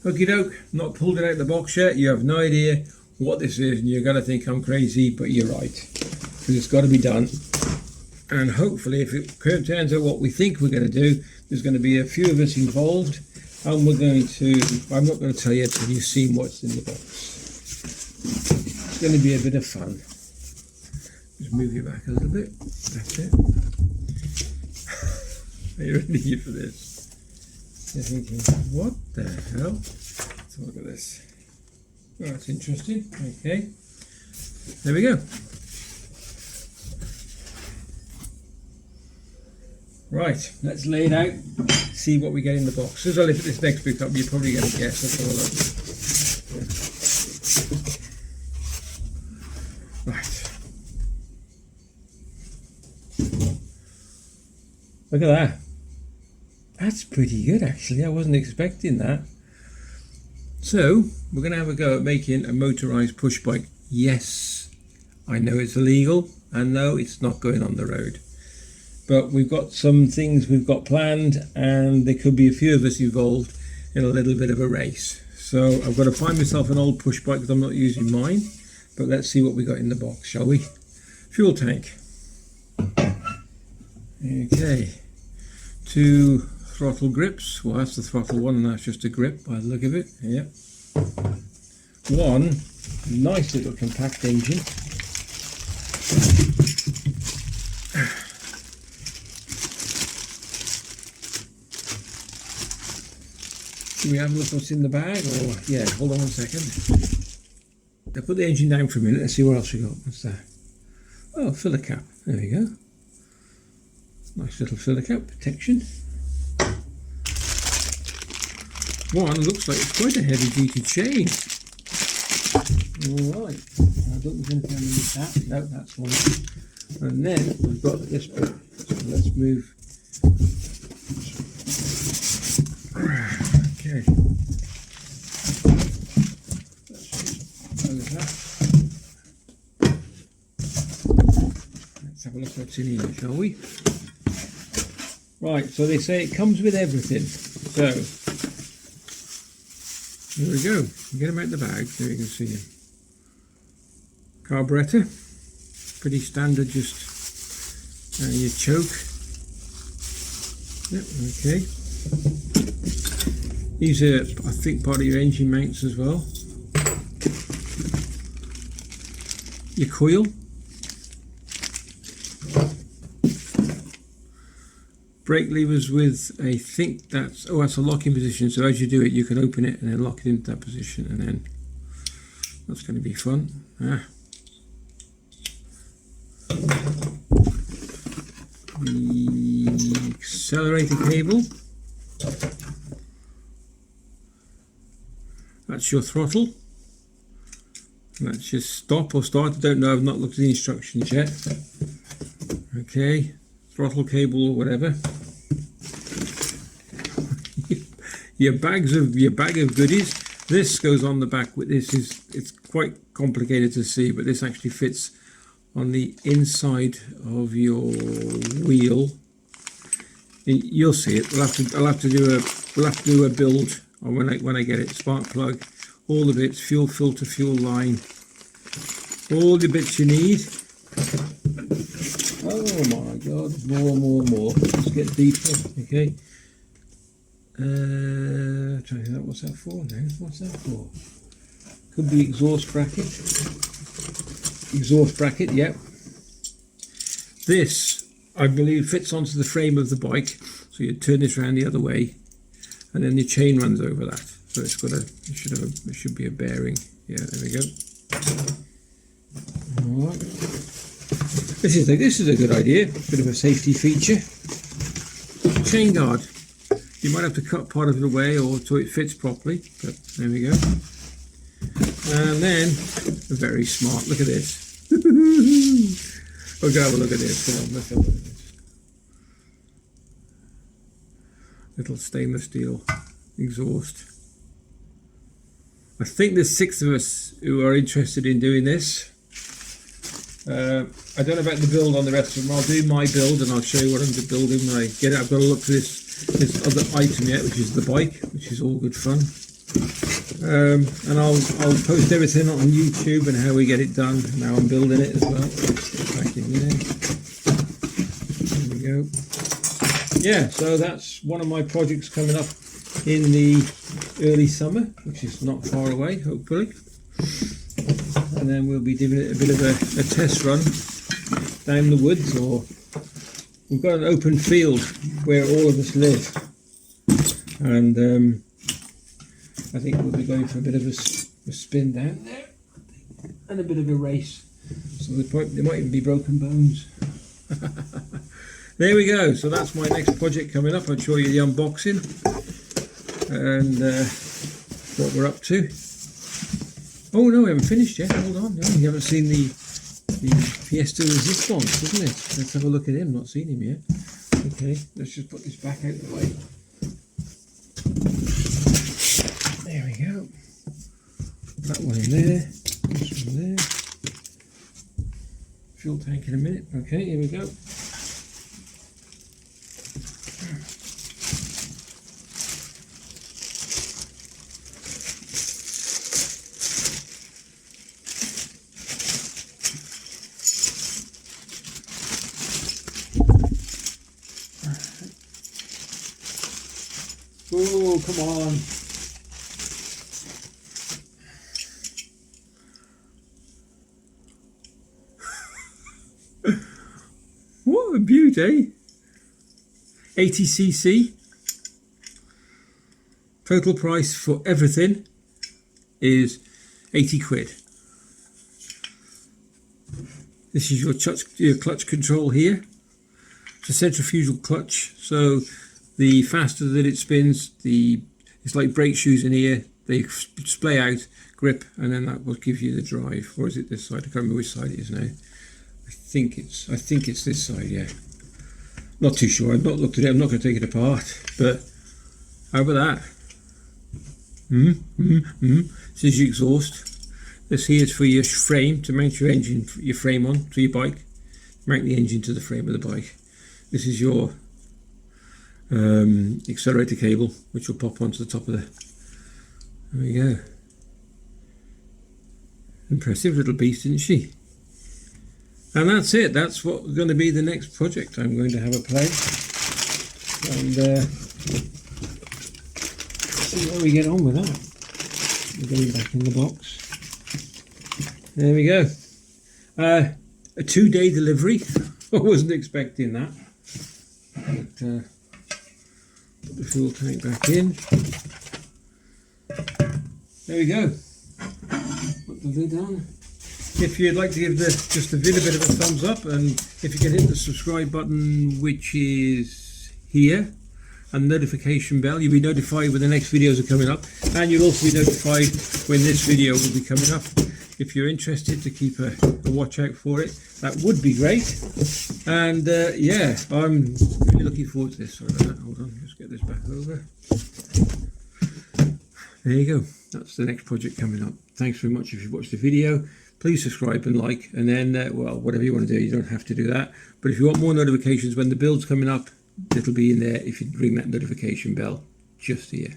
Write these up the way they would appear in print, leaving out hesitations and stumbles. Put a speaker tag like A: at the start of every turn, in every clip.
A: Okie doke, not pulled it out of the box yet. You have no idea what this is, and you're going to think I'm crazy, but you're right, because it's got to be done. And hopefully, if it turns out what we think we're going to do, there's going to be a few of us involved, and we're going to, I'm not going to tell you until you've seen what's in the box. It's going to be a bit of fun. Just move you back a little bit. That's it. Are you ready for this? You're thinking, what the hell? Let's have a look at this. Oh, that's interesting. Okay. There we go. Right, let's lay it out, see what we get in the box. As I lift this next bit up, you're probably going to guess. Let's have a look. Right. Look at that. That's pretty good, actually. I wasn't expecting that. So, we're going to have a go at making a motorised push bike. Yes, I know it's illegal, and no, it's not going on the road. But we've got some things we've got planned, and there could be a few of us involved in a little bit of a race. So I've got to find myself an old push bike because I'm not using mine. But let's see what we got in the box, shall we? Fuel tank. Okay. 2 throttle grips. Well, that's the throttle one, and that's just a grip by the look of it. Yep. 1 nice little compact engine. Should we have a look what's in the bag? Or yeah, hold on 1 second. I'll put the engine down for a minute and see what else we got. What's that? Oh, filler cap. There we go. Nice little filler cap protection. One looks like it's quite a heavy duty chain. Alright. I don't think there's anything underneath that. No, that's one. And then we've got this bit. So let's move. Okay. Let's close that. Let's have a look what's in here, shall we? Right, so they say it comes with everything. So, there we go. Get them out the bag, there you can see them. Carburetor, pretty standard, just your choke. Yep, okay. These are, I think, part of your engine mounts as well. Your coil. Brake levers with, I think that's, oh, that's a locking position. So as you do it, you can open it and then lock it into that position, and then that's going to be fun. The accelerator cable. That's your throttle. That's just stop or start. I don't know, I've not looked at the instructions yet. Okay, throttle cable or whatever. your bag of goodies. This goes on the back. With this it's quite complicated to see, but this actually fits on the inside of your wheel. You'll see it. We'll have to do a build when I get it. Spark plug, all the bits, fuel filter, fuel line, all the bits you need. Oh my God, more. Let's get deeper. Okay. Trying to think what's that for now? What's that for? Could be exhaust bracket. Exhaust bracket, yep. This, I believe, fits onto the frame of the bike. So you turn this around the other way, and then the chain runs over that. So it's got it should be a bearing. Yeah, there we go. All right. This is a good idea. Bit of a safety feature. Chain guard. You might have to cut part of it away or so it fits properly, but there we go. And then, very smart, look at this. We'll go have a look at this. Come on, let's have a look at this. Little stainless steel exhaust. I think there's 6 of us who are interested in doing this. I don't know about the build on the rest of them. I'll do my build and I'll show you what I'm building when I get it. I've got to look for this other item yet, which is the bike, which is all good fun. And I'll post everything on YouTube and how we get it done. Now I'm building it as well. Back in there. There we go. Yeah, so that's one of my projects coming up in the early summer, which is not far away, hopefully. And then we'll be giving it a bit of a test run down the woods, or we've got an open field where all of us live, and I think we'll be going for a bit of a spin down there and a bit of a race, so there might even be broken bones. There we go. So that's my next project coming up. I'll show you the unboxing and what we're up to. Oh no, we haven't finished yet. Hold on. No, you haven't seen the Fiesta Resistance, isn't it? Let's have a look at him. Not seen him yet. Okay, let's just put this back out the way. There we go. That one in there. This one there. Fuel tank in a minute. Okay, here we go. Oh, come on. What a beauty. 80cc. Total price for everything is 80 quid. This is your clutch control here. It's a centrifugal clutch, so the faster that it spins, it's like brake shoes in here. They splay out, grip, and then that will give you the drive. Or is it this side? I can't remember which side it is now. I think it's this side. Yeah, not too sure. I've not looked at it. I'm not going to take it apart. But how about that? This is your exhaust. This here is for your frame, to mount your engine, your frame on to your bike. Mount the engine to the frame of the bike. This is your accelerator cable, which will pop onto the top of the. There we go. Impressive little beast, isn't she? And that's it. That's what's going to be the next project. I'm going to have a play and see how we get on with that. We're going back in the box. There we go. A 2-day delivery. I wasn't expecting that. But, put the fuel tank back in. There we go. Put the lid on. If you'd like to give just the vid a bit of a thumbs up, and if you can hit the subscribe button, which is here, and notification bell, you'll be notified when the next videos are coming up, and you'll also be notified when this video will be coming up. If you're interested to keep a watch out for it, that would be great. And yeah, I'm really looking forward to this. Sorry about that. Hold on, let's get this back over. There you go. That's the next project coming up. Thanks very much if you've watched the video. Please subscribe and like, and then, well, whatever you want to do, you don't have to do that. But if you want more notifications when the build's coming up, it'll be in there if you ring that notification bell just here.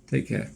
A: Take care.